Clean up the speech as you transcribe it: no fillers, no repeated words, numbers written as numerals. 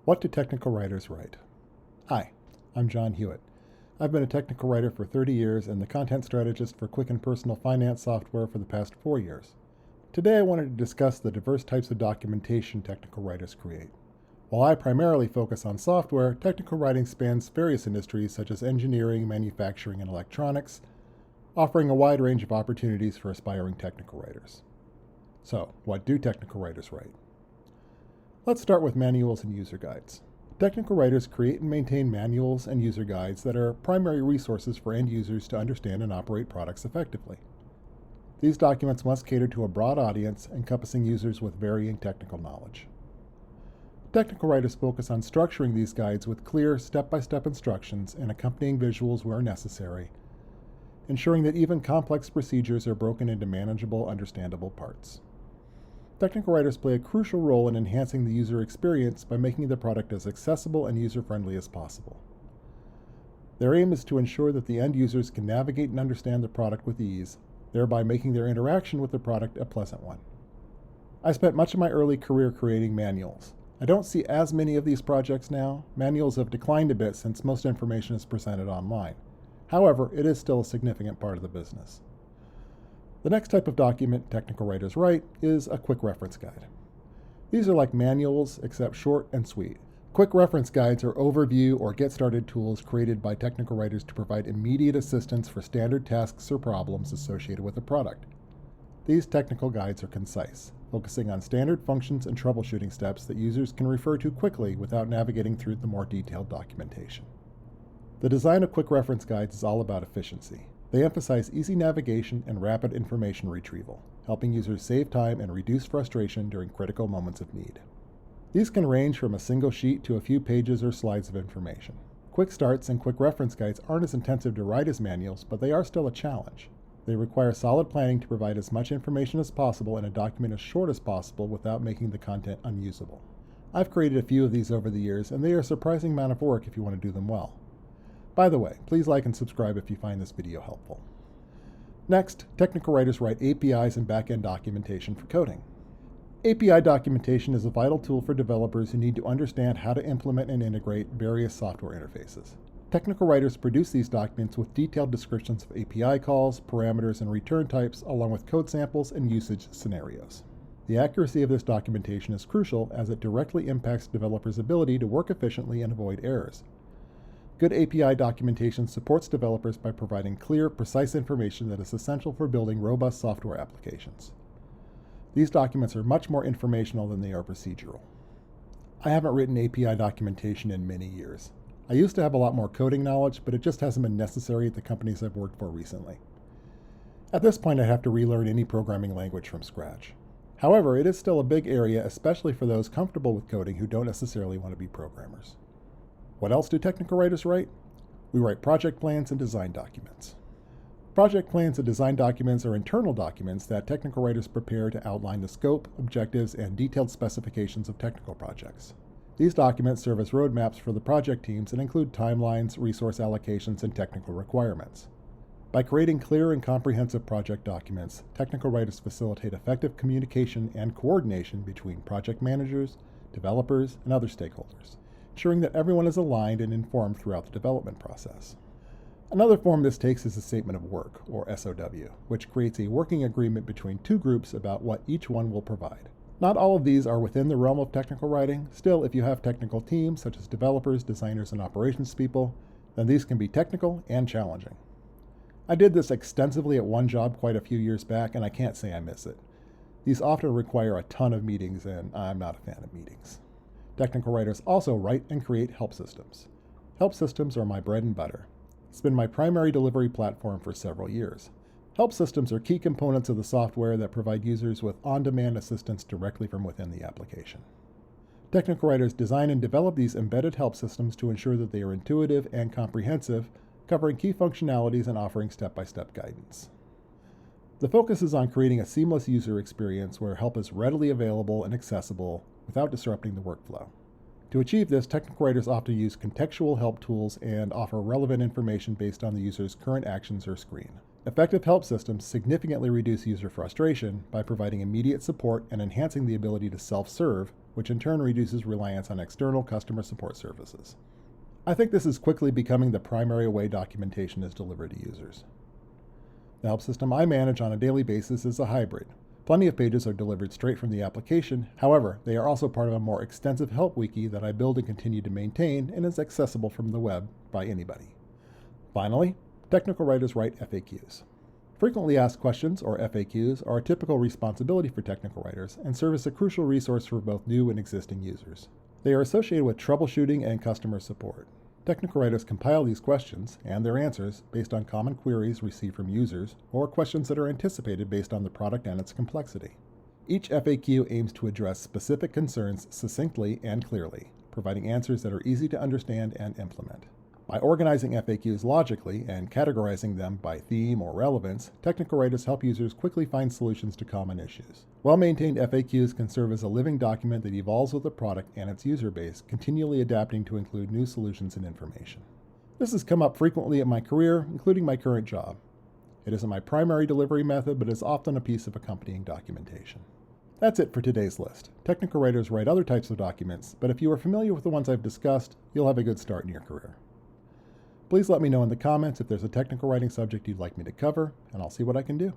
What do technical writers write? Hi, I'm John Hewitt. I've been a technical writer for 30 years and the content strategist for Quicken Personal Finance software for the past 4 years. Today I wanted to discuss the diverse types of documentation technical writers create. While I primarily focus on software, technical writing spans various industries such as engineering, manufacturing, and electronics, offering a wide range of opportunities for aspiring technical writers. So, what do technical writers write? Let's start with manuals and user guides. Technical writers create and maintain manuals and user guides that are primary resources for end users to understand and operate products effectively. These documents must cater to a broad audience, encompassing users with varying technical knowledge. Technical writers focus on structuring these guides with clear step-by-step instructions and accompanying visuals where necessary, ensuring that even complex procedures are broken into manageable, understandable parts. Technical writers play a crucial role in enhancing the user experience by making the product as accessible and user-friendly as possible. Their aim is to ensure that the end users can navigate and understand the product with ease, thereby making their interaction with the product a pleasant one. I spent much of my early career creating manuals. I don't see as many of these projects now. Manuals have declined a bit since most information is presented online. However, it is still a significant part of the business. The next type of document technical writers write is a quick reference guide. These are like manuals, except short and sweet. Quick reference guides are overview or get-started tools created by technical writers to provide immediate assistance for standard tasks or problems associated with a product. These technical guides are concise, focusing on standard functions and troubleshooting steps that users can refer to quickly without navigating through the more detailed documentation. The design of quick reference guides is all about efficiency. They emphasize easy navigation and rapid information retrieval, helping users save time and reduce frustration during critical moments of need. These can range from a single sheet to a few pages or slides of information. Quick starts and quick reference guides aren't as intensive to write as manuals, but they are still a challenge. They require solid planning to provide as much information as possible in a document as short as possible without making the content unusable. I've created a few of these over the years, and they are a surprising amount of work if you want to do them well. By the way, please like and subscribe if you find this video helpful. Next, technical writers write APIs and back-end documentation for coding. API documentation is a vital tool for developers who need to understand how to implement and integrate various software interfaces. Technical writers produce these documents with detailed descriptions of API calls, parameters, and return types, along with code samples and usage scenarios. The accuracy of this documentation is crucial as it directly impacts developers' ability to work efficiently and avoid errors. Good API documentation supports developers by providing clear, precise information that is essential for building robust software applications. These documents are much more informational than they are procedural. I haven't written API documentation in many years. I used to have a lot more coding knowledge, but it just hasn't been necessary at the companies I've worked for recently. At this point, I'd have to relearn any programming language from scratch. However, it is still a big area, especially for those comfortable with coding who don't necessarily want to be programmers. What else do technical writers write? We write project plans and design documents. Project plans and design documents are internal documents that technical writers prepare to outline the scope, objectives, and detailed specifications of technical projects. These documents serve as roadmaps for the project teams and include timelines, resource allocations, and technical requirements. By creating clear and comprehensive project documents, technical writers facilitate effective communication and coordination between project managers, developers, and other stakeholders, ensuring that everyone is aligned and informed throughout the development process. Another form this takes is a statement of work, or SOW, which creates a working agreement between two groups about what each one will provide. Not all of these are within the realm of technical writing. Still, if you have technical teams, such as developers, designers, and operations people, then these can be technical and challenging. I did this extensively at one job quite a few years back, and I can't say I miss it. These often require a ton of meetings, and I'm not a fan of meetings. Technical writers also write and create help systems. Help systems are my bread and butter. It's been my primary delivery platform for several years. Help systems are key components of the software that provide users with on-demand assistance directly from within the application. Technical writers design and develop these embedded help systems to ensure that they are intuitive and comprehensive, covering key functionalities and offering step-by-step guidance. The focus is on creating a seamless user experience where help is readily available and accessible without disrupting the workflow. To achieve this, technical writers often use contextual help tools and offer relevant information based on the user's current actions or screen. Effective help systems significantly reduce user frustration by providing immediate support and enhancing the ability to self-serve, which in turn reduces reliance on external customer support services. I think this is quickly becoming the primary way documentation is delivered to users. The help system I manage on a daily basis is a hybrid. Plenty of pages are delivered straight from the application. However, they are also part of a more extensive help wiki that I build and continue to maintain and is accessible from the web by anybody. Finally, technical writers write FAQs. Frequently asked questions, or FAQs, are a typical responsibility for technical writers and serve as a crucial resource for both new and existing users. They are associated with troubleshooting and customer support. Technical writers compile these questions and their answers based on common queries received from users or questions that are anticipated based on the product and its complexity. Each FAQ aims to address specific concerns succinctly and clearly, providing answers that are easy to understand and implement. By organizing FAQs logically and categorizing them by theme or relevance, technical writers help users quickly find solutions to common issues. Well-maintained FAQs can serve as a living document that evolves with the product and its user base, continually adapting to include new solutions and information. This has come up frequently in my career, including my current job. It isn't my primary delivery method, but is often a piece of accompanying documentation. That's it for today's list. Technical writers write other types of documents, but if you are familiar with the ones I've discussed, you'll have a good start in your career. Please let me know in the comments if there's a technical writing subject you'd like me to cover, and I'll see what I can do.